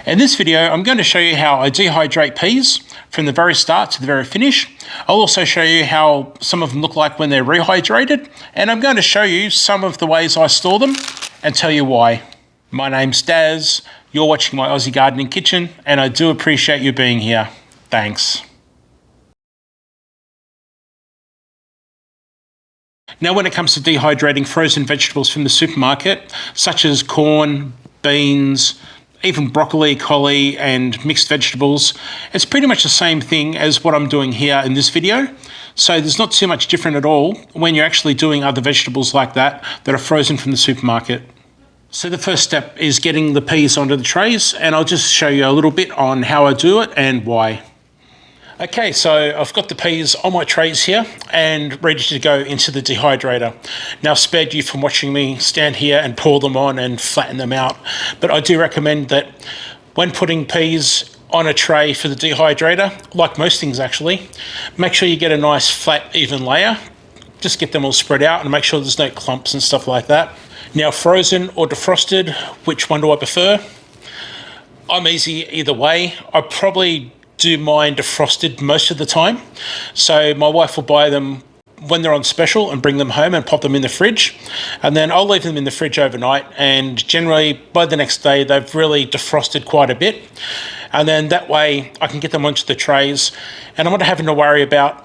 In this video, I'm going to show you how I dehydrate peas from the very start to the very finish. I'll also show you how some of them look like when they're rehydrated, and I'm going to show you some of the ways I store them and tell you why. My name's Daz, you're watching my Aussie Gardening Kitchen, and I do appreciate you being here. Thanks. Now, when it comes to dehydrating frozen vegetables from the supermarket, such as corn, beans, even broccoli, collie, and mixed vegetables, it's pretty much the same thing as what I'm doing here in this video. So there's not too much different at all when you're actually doing other vegetables like that are frozen from the supermarket. So the first step is getting the peas onto the trays, and I'll just show you a little bit on how I do it and why. Okay, so I've got the peas on my trays here and ready to go into the dehydrator. Now, I've spared you from watching me stand here and pour them on and flatten them out, but I do recommend that when putting peas on a tray for the dehydrator, like most things actually, make sure you get a nice flat, even layer. Just get them all spread out and make sure there's no clumps and stuff like that. Now, frozen or defrosted, which one do I prefer? I'm easy either way. I probably do mine defrosted most of the time. So my wife will buy them when they're on special and bring them home and pop them in the fridge. And then I'll leave them in the fridge overnight. And generally by the next day, they've really defrosted quite a bit. And then that way I can get them onto the trays and I'm not having to worry about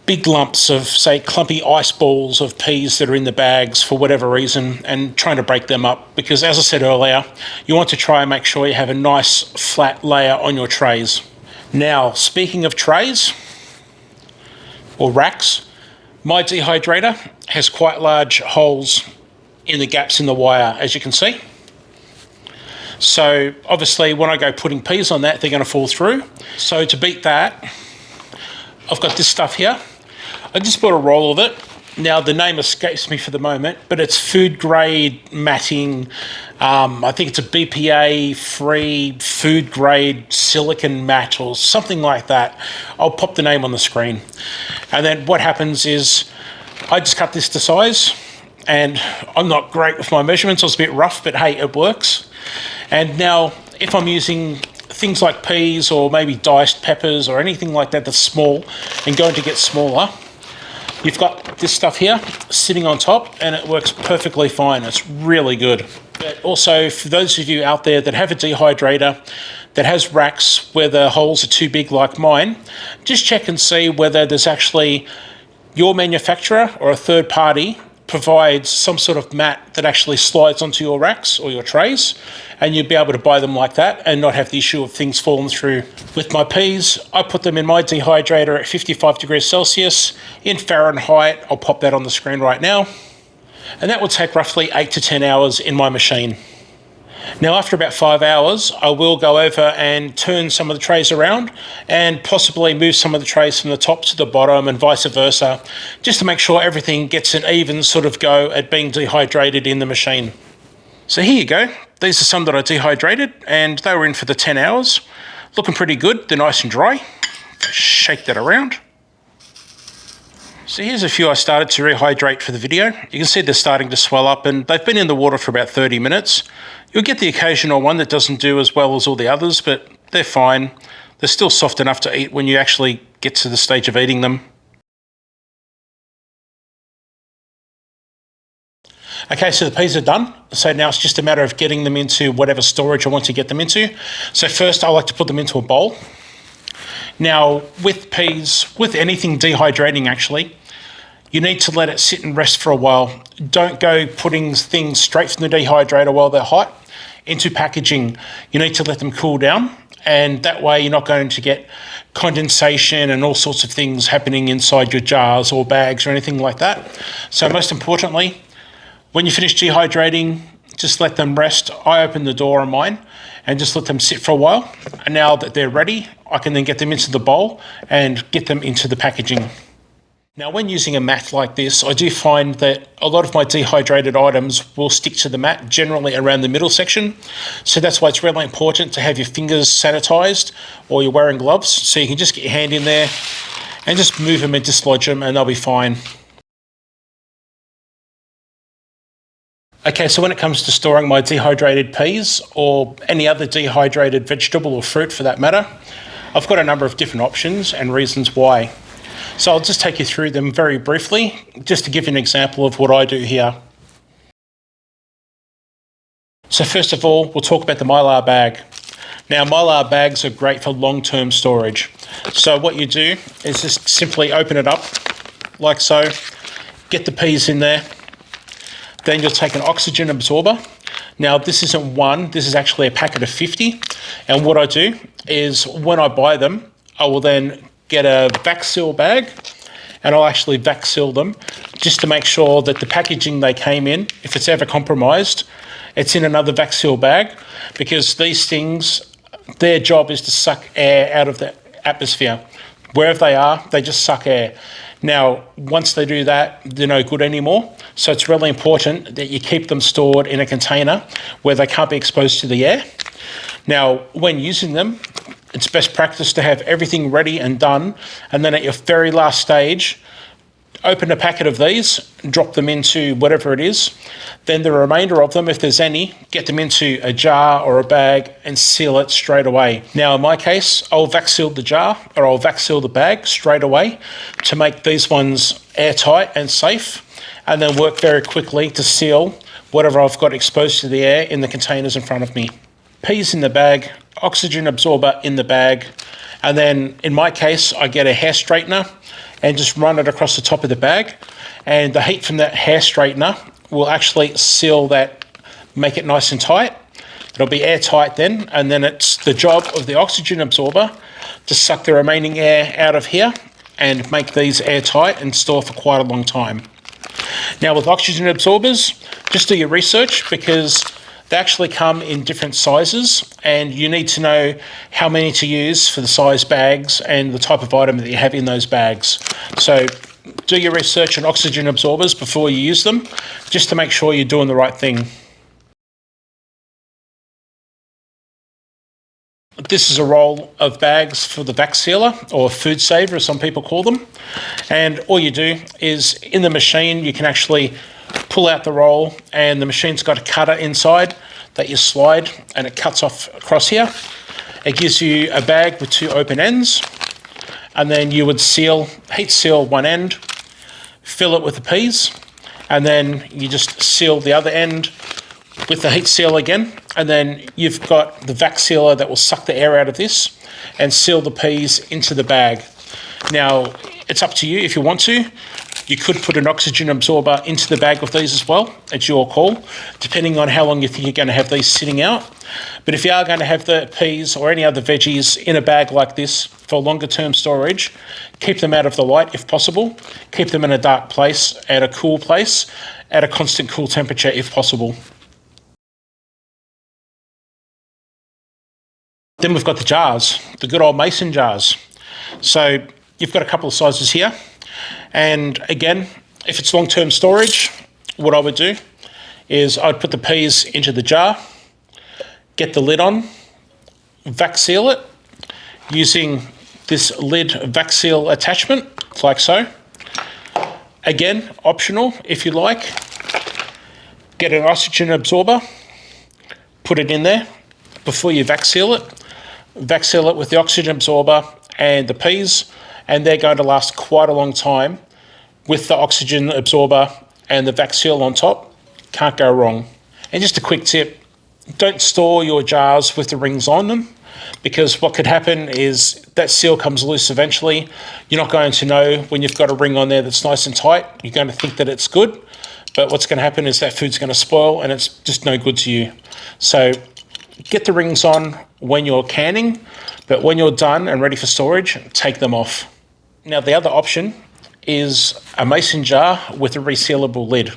big lumps of, say, clumpy ice balls of peas that are in the bags for whatever reason and trying to break them up, because as I said earlier, you want to try and make sure you have a nice flat layer on your trays. Now, speaking of trays or racks, my dehydrator has quite large holes in the gaps in the wire, as you can see. So obviously when I go putting peas on that, they're going to fall through. So to beat that, I've got this stuff here. I just bought a roll of it. Now, the name escapes me for the moment, but it's food grade matting. I think it's a BPA-free food grade silicon mat or something like that. I'll pop the name on the screen. And then what happens is I just cut this to size, and I'm not great with my measurements. I was a bit rough, but hey, it works. And now if I'm using things like peas or maybe diced peppers or anything like that that's small and going to get smaller, you've got this stuff here sitting on top and it works perfectly fine. It's really good. But also, for those of you out there that have a dehydrator that has racks where the holes are too big like mine, just check and see whether there's actually your manufacturer or a third party provides some sort of mat that actually slides onto your racks or your trays, and you'd be able to buy them like that and not have the issue of things falling through. With my peas, I put them in my dehydrator at 55 degrees Celsius. In Fahrenheit, I'll pop that on the screen right now. And that will take roughly 8 to 10 hours in my machine. Now, after about 5 hours, I will go over and turn some of the trays around and possibly move some of the trays from the top to the bottom and vice versa, just to make sure everything gets an even sort of go at being dehydrated in the machine. So here you go. These are some that I dehydrated and they were in for the 10 hours. Looking pretty good. They're nice and dry. Shake that around. So here's a few I started to rehydrate for the video. You can see they're starting to swell up and they've been in the water for about 30 minutes. You'll get the occasional one that doesn't do as well as all the others, but they're fine. They're still soft enough to eat when you actually get to the stage of eating them. Okay, so the peas are done. So now it's just a matter of getting them into whatever storage I want to get them into. So first I like to put them into a bowl. Now, with peas, with anything dehydrating actually, you need to let it sit and rest for a while. Don't go putting things straight from the dehydrator while they're hot into packaging. You need to let them cool down, and that way you're not going to get condensation and all sorts of things happening inside your jars or bags or anything like that. So most importantly, when you finish dehydrating, just let them rest. I open the door on mine and just let them sit for a while. And now that they're ready, I can then get them into the bowl and get them into the packaging. Now, when using a mat like this, I do find that a lot of my dehydrated items will stick to the mat, generally around the middle section. So that's why it's really important to have your fingers sanitized or you're wearing gloves. So you can just get your hand in there and just move them and dislodge them and they'll be fine. Okay, so when it comes to storing my dehydrated peas or any other dehydrated vegetable or fruit for that matter, I've got a number of different options and reasons why. So I'll just take you through them very briefly, just to give you an example of what I do here. So first of all, we'll talk about the Mylar bag. Now, Mylar bags are great for long-term storage. So what you do is just simply open it up like so, get the peas in there. Then you'll take an oxygen absorber. Now, this isn't one, this is actually a packet of 50. And what I do is when I buy them, I will then get a vac seal bag and I'll actually vac seal them just to make sure that the packaging they came in, if it's ever compromised, it's in another vac seal bag, because these things, their job is to suck air out of the atmosphere. Wherever they are, they just suck air. Now, once they do that, they're no good anymore. So it's really important that you keep them stored in a container where they can't be exposed to the air. Now, when using them, it's best practice to have everything ready and done. And then at your very last stage, open a packet of these, drop them into whatever it is. Then the remainder of them, if there's any, get them into a jar or a bag and seal it straight away. Now, in my case, I'll vac seal the jar or I'll vac seal the bag straight away to make these ones airtight and safe, and then work very quickly to seal whatever I've got exposed to the air in the containers in front of me. Peas in the bag, oxygen absorber in the bag, and then in my case, I get a hair straightener and just run it across the top of the bag, and the heat from that hair straightener will actually seal that, make it nice and tight. It'll be airtight then, and then it's the job of the oxygen absorber to suck the remaining air out of here and make these airtight and store for quite a long time. Now, with oxygen absorbers, just do your research, because they actually come in different sizes, and you need to know how many to use for the size bags and the type of item that you have in those bags. So do your research on oxygen absorbers before you use them, just to make sure you're doing the right thing. This is a roll of bags for the vac sealer, or food saver as some people call them. And all you do is, in the machine, you can actually pull out the roll, and the machine's got a cutter inside that you slide and it cuts off across here. It gives you a bag with two open ends, and then you would heat seal one end, fill it with the peas, and then you just seal the other end with the heat seal again, and then you've got the vac sealer that will suck the air out of this and seal the peas into the bag. Now, it's up to you if you want to. You could put an oxygen absorber into the bag with these as well. It's your call, depending on how long you think you're going to have these sitting out. But if you are going to have the peas or any other veggies in a bag like this for longer term storage, keep them out of the light if possible. Keep them in a dark place, at a cool place, at a constant cool temperature if possible. Then we've got the jars, the good old mason jars. So you've got a couple of sizes here. And again, if it's long-term storage, what I would do is I'd put the peas into the jar, get the lid on, vac seal it using this lid vac seal attachment, like so. Again, optional if you like. Get an oxygen absorber, put it in there before you vac seal it. Vac seal it with the oxygen absorber and the peas, and they're going to last quite a long time with the oxygen absorber and the vac seal on top. Can't go wrong. And just a quick tip, don't store your jars with the rings on them, because what could happen is that seal comes loose eventually. You're not going to know when you've got a ring on there that's nice and tight. You're going to think that it's good, but what's going to happen is that food's going to spoil and it's just no good to you. So get the rings on when you're canning, but when you're done and ready for storage, take them off. Now, the other option is a mason jar with a resealable lid.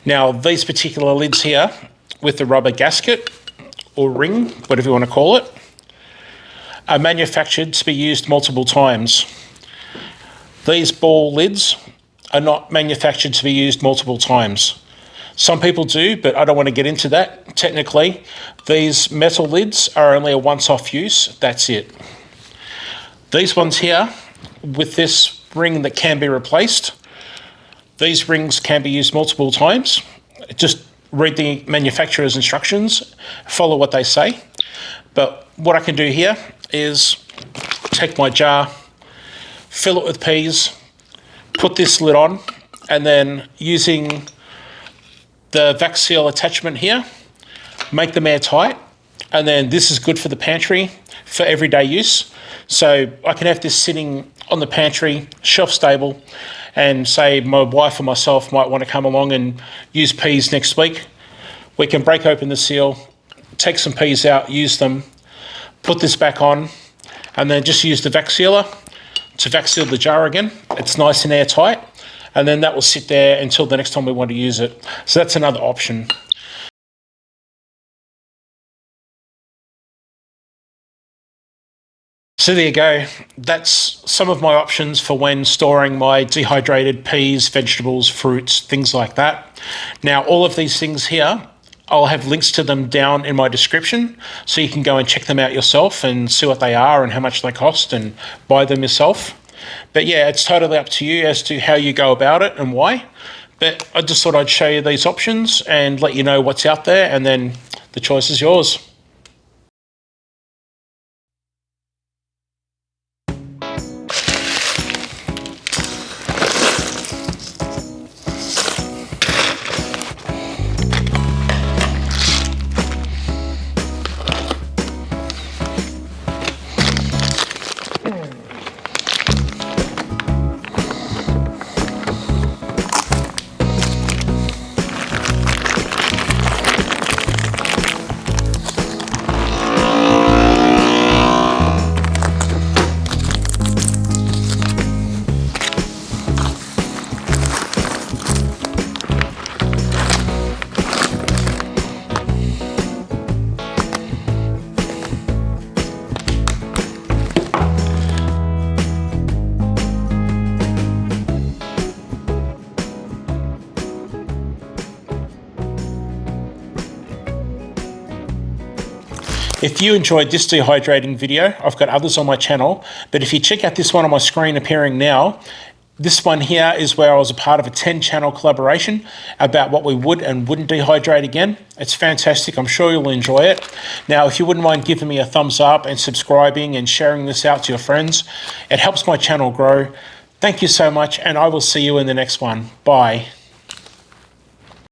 Now, these particular lids here with the rubber gasket or ring, whatever you want to call it, are manufactured to be used multiple times. These ball lids are not manufactured to be used multiple times. Some people do, but I don't want to get into that. Technically, these metal lids are only a once-off use, that's it. These ones here, with this ring that can be replaced, these rings can be used multiple times. Just read the manufacturer's instructions, follow what they say. But what I can do here is take my jar, fill it with peas, put this lid on, and then using the vac seal attachment here, make them airtight. And then this is good for the pantry for everyday use. So I can have this sitting on the pantry, shelf stable, and say my wife or myself might want to come along and use peas next week. We can break open the seal, take some peas out, use them, put this back on, and then just use the vac sealer to vac seal the jar again. It's nice and airtight, and then that will sit there until the next time we want to use it. So that's another option. So there you go. That's some of my options for when storing my dehydrated peas, vegetables, fruits, things like that. Now, all of these things here, I'll have links to them down in my description, so you can go and check them out yourself and see what they are and how much they cost and buy them yourself. But yeah, it's totally up to you as to how you go about it and why. But I just thought I'd show you these options and let you know what's out there, and then the choice is yours. If you enjoyed this dehydrating video, I've got others on my channel, but if you check out this one on my screen appearing now, this one here is where I was a part of a 10-channel collaboration about what we would and wouldn't dehydrate again. It's fantastic. I'm sure you'll enjoy it. Now, if you wouldn't mind giving me a thumbs up and subscribing and sharing this out to your friends, it helps my channel grow. Thank you so much, and I will see you in the next one. Bye.